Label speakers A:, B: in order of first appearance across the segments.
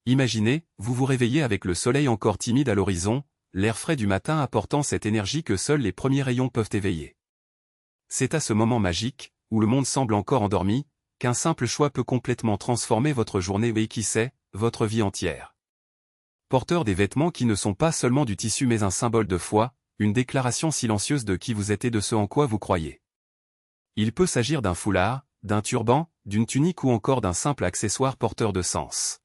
A: Imaginez, vous vous réveillez avec le soleil encore timide à l'horizon, l'air frais du matin apportant cette énergie que seuls les premiers rayons peuvent éveiller. C'est à ce moment magique, où le monde semble encore endormi, qu'un simple choix peut complètement transformer votre journée et qui sait, votre vie entière. Porteur des vêtements qui ne sont pas seulement du tissu mais un symbole de foi, une déclaration silencieuse de qui vous êtes et de ce en quoi vous croyez. Il peut s'agir d'un foulard, d'un turban, d'une tunique ou encore d'un simple accessoire porteur de sens.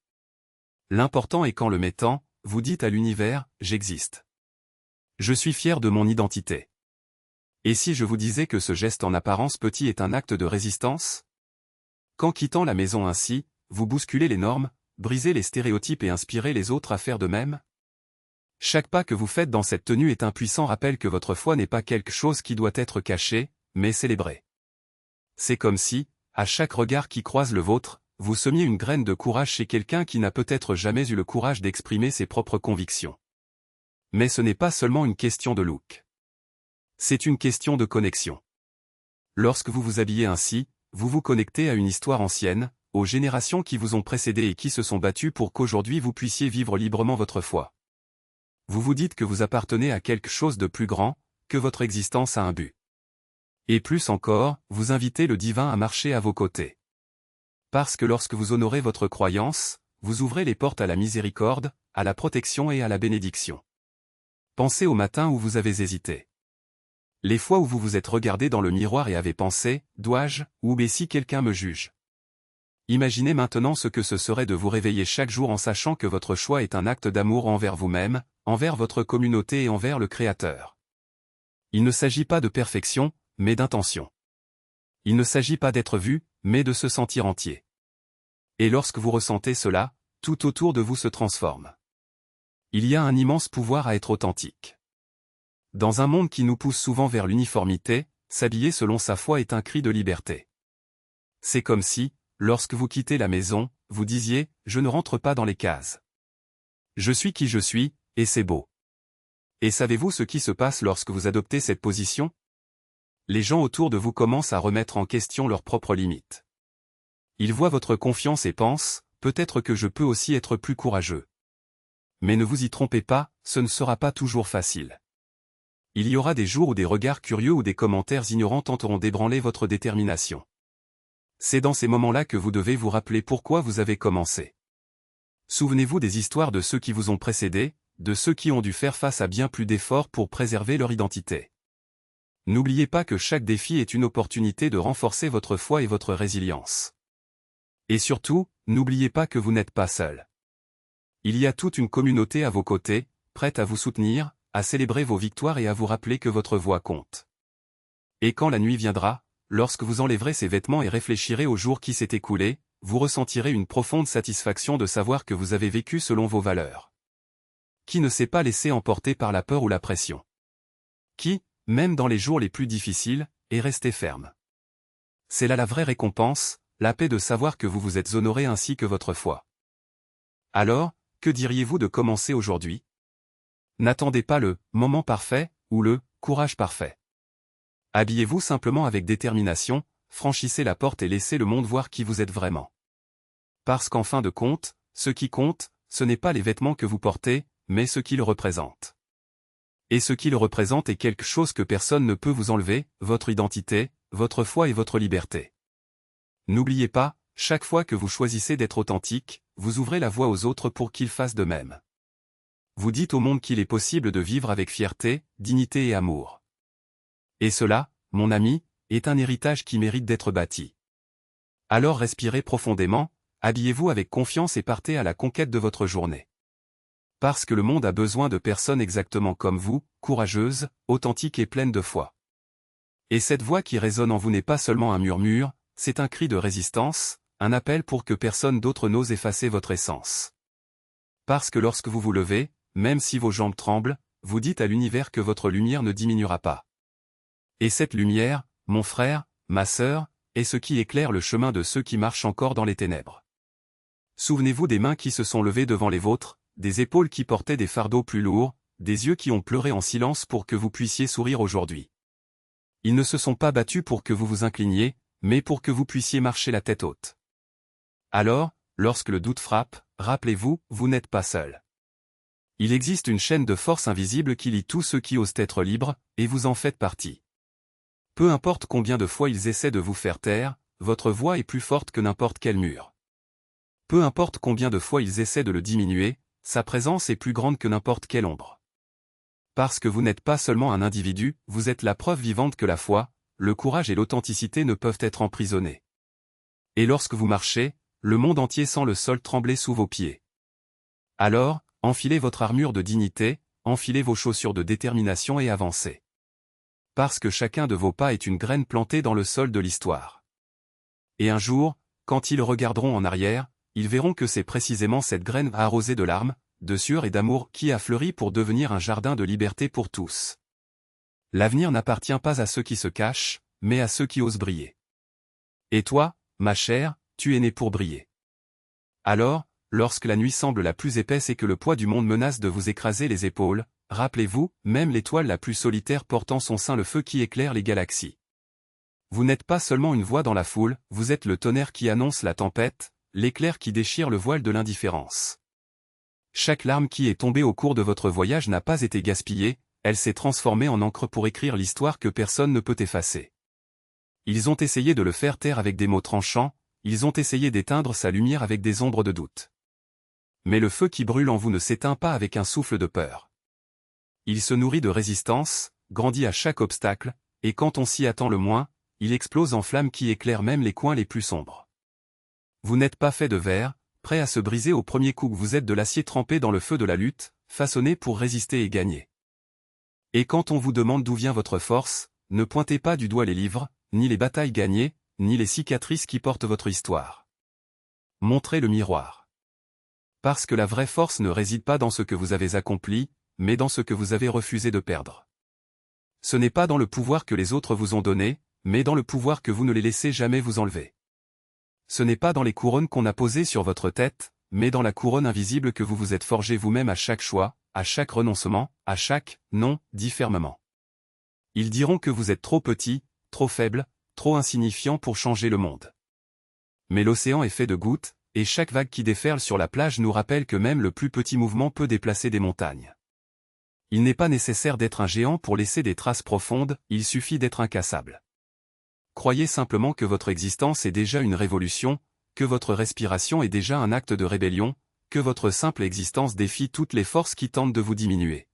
A: L'important est qu'en le mettant, vous dites à l'univers, j'existe. Je suis fier de mon identité. Et si je vous disais que ce geste en apparence petit est un acte de résistance? Qu'en quittant la maison ainsi, vous bousculez les normes, brisez les stéréotypes et inspirez les autres à faire de même? Chaque pas que vous faites dans cette tenue est un puissant rappel que votre foi n'est pas quelque chose qui doit être caché, mais célébré. C'est comme si, à chaque regard qui croise le vôtre, vous semiez une graine de courage chez quelqu'un qui n'a peut-être jamais eu le courage d'exprimer ses propres convictions. Mais ce n'est pas seulement une question de look. C'est une question de connexion. Lorsque vous vous habillez ainsi, vous vous connectez à une histoire ancienne, aux générations qui vous ont précédé et qui se sont battues pour qu'aujourd'hui vous puissiez vivre librement votre foi. Vous vous dites que vous appartenez à quelque chose de plus grand, que votre existence a un but. Et plus encore, vous invitez le divin à marcher à vos côtés. Parce que lorsque vous honorez votre croyance, vous ouvrez les portes à la miséricorde, à la protection et à la bénédiction. Pensez au matin où vous avez hésité. Les fois où vous vous êtes regardé dans le miroir et avez pensé, dois-je, ou mais si quelqu'un me juge. Imaginez maintenant ce que ce serait de vous réveiller chaque jour en sachant que votre choix est un acte d'amour envers vous-même, envers votre communauté et envers le Créateur. Il ne s'agit pas de perfection, mais d'intention. Il ne s'agit pas d'être vu, mais de se sentir entier. Et lorsque vous ressentez cela, tout autour de vous se transforme. Il y a un immense pouvoir à être authentique. Dans un monde qui nous pousse souvent vers l'uniformité, s'habiller selon sa foi est un cri de liberté. C'est comme si, lorsque vous quittez la maison, vous disiez « Je ne rentre pas dans les cases. Je suis qui je suis, et c'est beau ». Et savez-vous ce qui se passe lorsque vous adoptez cette position? Les gens autour de vous commencent à remettre en question leurs propres limites. Ils voient votre confiance et pensent « Peut-être que je peux aussi être plus courageux ». Mais ne vous y trompez pas, ce ne sera pas toujours facile. Il y aura des jours où des regards curieux ou des commentaires ignorants tenteront d'ébranler votre détermination. C'est dans ces moments-là que vous devez vous rappeler pourquoi vous avez commencé. Souvenez-vous des histoires de ceux qui vous ont précédé, de ceux qui ont dû faire face à bien plus d'efforts pour préserver leur identité. N'oubliez pas que chaque défi est une opportunité de renforcer votre foi et votre résilience. Et surtout, n'oubliez pas que vous n'êtes pas seul. Il y a toute une communauté à vos côtés, prête à vous soutenir, à célébrer vos victoires et à vous rappeler que votre voix compte. Et quand la nuit viendra, lorsque vous enlèverez ces vêtements et réfléchirez au jour qui s'est écoulé, vous ressentirez une profonde satisfaction de savoir que vous avez vécu selon vos valeurs. Qui ne s'est pas laissé emporter par la peur ou la pression? Qui, même dans les jours les plus difficiles, est resté ferme? C'est là la vraie récompense, la paix de savoir que vous vous êtes honoré ainsi que votre foi. Alors, que diriez-vous de commencer aujourd'hui? N'attendez pas le « moment parfait » ou le « courage parfait ». Habillez-vous simplement avec détermination, franchissez la porte et laissez le monde voir qui vous êtes vraiment. Parce qu'en fin de compte, ce qui compte, ce n'est pas les vêtements que vous portez, mais ce qu'ils représentent. Et ce qu'ils représentent est quelque chose que personne ne peut vous enlever, votre identité, votre foi et votre liberté. N'oubliez pas, chaque fois que vous choisissez d'être authentique, vous ouvrez la voie aux autres pour qu'ils fassent de même. Vous dites au monde qu'il est possible de vivre avec fierté, dignité et amour. Et cela, mon ami, est un héritage qui mérite d'être bâti. Alors respirez profondément, habillez-vous avec confiance et partez à la conquête de votre journée. Parce que le monde a besoin de personnes exactement comme vous, courageuses, authentiques et pleines de foi. Et cette voix qui résonne en vous n'est pas seulement un murmure, c'est un cri de résistance, un appel pour que personne d'autre n'ose effacer votre essence. Parce que lorsque vous vous levez, même si vos jambes tremblent, vous dites à l'univers que votre lumière ne diminuera pas. Et cette lumière, mon frère, ma sœur, est ce qui éclaire le chemin de ceux qui marchent encore dans les ténèbres. Souvenez-vous des mains qui se sont levées devant les vôtres, des épaules qui portaient des fardeaux plus lourds, des yeux qui ont pleuré en silence pour que vous puissiez sourire aujourd'hui. Ils ne se sont pas battus pour que vous vous incliniez, mais pour que vous puissiez marcher la tête haute. Alors, lorsque le doute frappe, rappelez-vous, vous n'êtes pas seul. Il existe une chaîne de force invisible qui lie tous ceux qui osent être libres, et vous en faites partie. Peu importe combien de fois ils essaient de vous faire taire, votre voix est plus forte que n'importe quel mur. Peu importe combien de fois ils essaient de le diminuer, sa présence est plus grande que n'importe quelle ombre. Parce que vous n'êtes pas seulement un individu, vous êtes la preuve vivante que la foi, le courage et l'authenticité ne peuvent être emprisonnés. Et lorsque vous marchez, le monde entier sent le sol trembler sous vos pieds. Alors, enfilez votre armure de dignité, enfilez vos chaussures de détermination et avancez. Parce que chacun de vos pas est une graine plantée dans le sol de l'histoire. Et un jour, quand ils regarderont en arrière, ils verront que c'est précisément cette graine arrosée de larmes, de sueur et d'amour qui a fleuri pour devenir un jardin de liberté pour tous. L'avenir n'appartient pas à ceux qui se cachent, mais à ceux qui osent briller. Et toi, ma chère, tu es née pour briller. Alors, lorsque la nuit semble la plus épaisse et que le poids du monde menace de vous écraser les épaules, rappelez-vous, même l'étoile la plus solitaire porte en son sein le feu qui éclaire les galaxies. Vous n'êtes pas seulement une voix dans la foule, vous êtes le tonnerre qui annonce la tempête, l'éclair qui déchire le voile de l'indifférence. Chaque larme qui est tombée au cours de votre voyage n'a pas été gaspillée, elle s'est transformée en encre pour écrire l'histoire que personne ne peut effacer. Ils ont essayé de le faire taire avec des mots tranchants, ils ont essayé d'éteindre sa lumière avec des ombres de doute. Mais le feu qui brûle en vous ne s'éteint pas avec un souffle de peur. Il se nourrit de résistance, grandit à chaque obstacle, et quand on s'y attend le moins, il explose en flammes qui éclairent même les coins les plus sombres. Vous n'êtes pas fait de verre, prêt à se briser au premier coup, vous êtes de l'acier trempé dans le feu de la lutte, façonné pour résister et gagner. Et quand on vous demande d'où vient votre force, ne pointez pas du doigt les livres, ni les batailles gagnées, ni les cicatrices qui portent votre histoire. Montrez le miroir. Parce que la vraie force ne réside pas dans ce que vous avez accompli, mais dans ce que vous avez refusé de perdre. Ce n'est pas dans le pouvoir que les autres vous ont donné, mais dans le pouvoir que vous ne les laissez jamais vous enlever. Ce n'est pas dans les couronnes qu'on a posées sur votre tête, mais dans la couronne invisible que vous vous êtes forgé vous-même à chaque choix, à chaque renoncement, à chaque « non » dit fermement. Ils diront que vous êtes trop petit, trop faible, trop insignifiant pour changer le monde. Mais l'océan est fait de gouttes, et chaque vague qui déferle sur la plage nous rappelle que même le plus petit mouvement peut déplacer des montagnes. Il n'est pas nécessaire d'être un géant pour laisser des traces profondes, il suffit d'être incassable. Croyez simplement que votre existence est déjà une révolution, que votre respiration est déjà un acte de rébellion, que votre simple existence défie toutes les forces qui tentent de vous diminuer.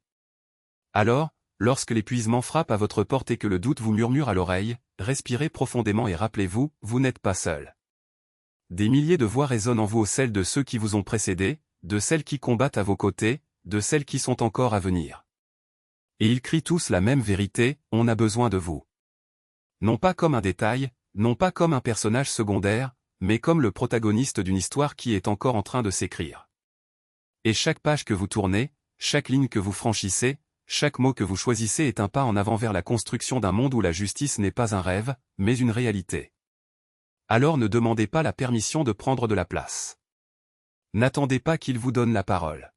A: Alors, lorsque l'épuisement frappe à votre porte et que le doute vous murmure à l'oreille, respirez profondément et rappelez-vous, vous n'êtes pas seul. Des milliers de voix résonnent en vous, celles de ceux qui vous ont précédé, de celles qui combattent à vos côtés, de celles qui sont encore à venir. Et ils crient tous la même vérité, on a besoin de vous. Non pas comme un détail, non pas comme un personnage secondaire, mais comme le protagoniste d'une histoire qui est encore en train de s'écrire. Et chaque page que vous tournez, chaque ligne que vous franchissez, chaque mot que vous choisissez est un pas en avant vers la construction d'un monde où la justice n'est pas un rêve, mais une réalité. Alors ne demandez pas la permission de prendre de la place. N'attendez pas qu'il vous donne la parole.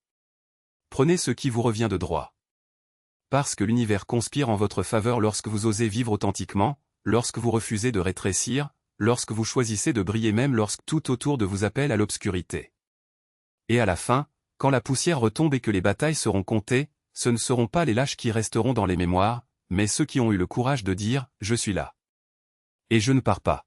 A: Prenez ce qui vous revient de droit. Parce que l'univers conspire en votre faveur lorsque vous osez vivre authentiquement, lorsque vous refusez de rétrécir, lorsque vous choisissez de briller même lorsque tout autour de vous appelle à l'obscurité. Et à la fin, quand la poussière retombe et que les batailles seront comptées, ce ne seront pas les lâches qui resteront dans les mémoires, mais ceux qui ont eu le courage de dire « Je suis là. Et je ne pars pas ».